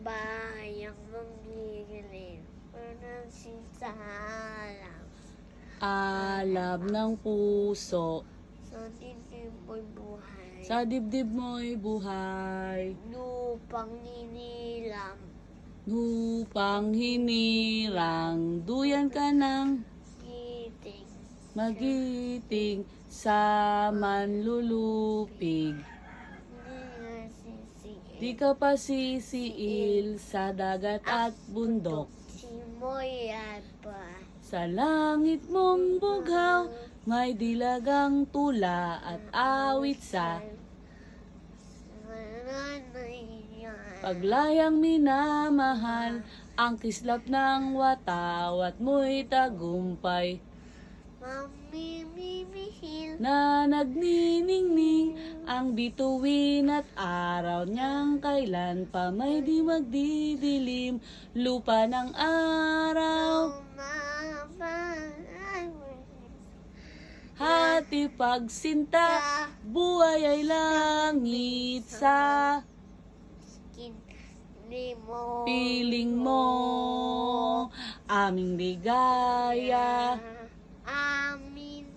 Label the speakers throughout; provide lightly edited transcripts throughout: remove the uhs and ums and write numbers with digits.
Speaker 1: bayang manggigilid, unang sinsalang.
Speaker 2: Alab ng puso,
Speaker 1: Sa dibdib mo'y buhay,
Speaker 2: sa dibdib mo'y buhay.
Speaker 1: lupang ninilam,
Speaker 2: Lupang hinirang, duyan ka ng
Speaker 1: giting,
Speaker 2: magiting sa manlulupig. Di ka pa sisiil sa dagat at bundok.
Speaker 1: Simoy at pa,
Speaker 2: Sa langit mong bughaw, may dilagang tula at awit sa paglayang minamahal. Ang kislap ng watawat mo'y tagumpay
Speaker 1: mamimihil,
Speaker 2: na nagniningning. Ang bituin at araw niyang kailan pa may di magdidilim. Lupa ng araw, hati pagsinta, buhay ay langit sa piling mo. Aming ligaya
Speaker 1: amin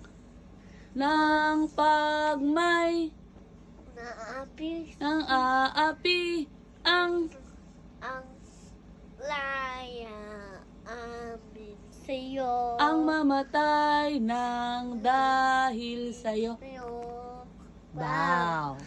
Speaker 2: ng pagmay
Speaker 1: naapis
Speaker 2: ng aapi ang
Speaker 1: laya amin sa'yo.
Speaker 2: ang mamatay ng dahil sa'yo.
Speaker 1: Sa'yo.
Speaker 2: Wow!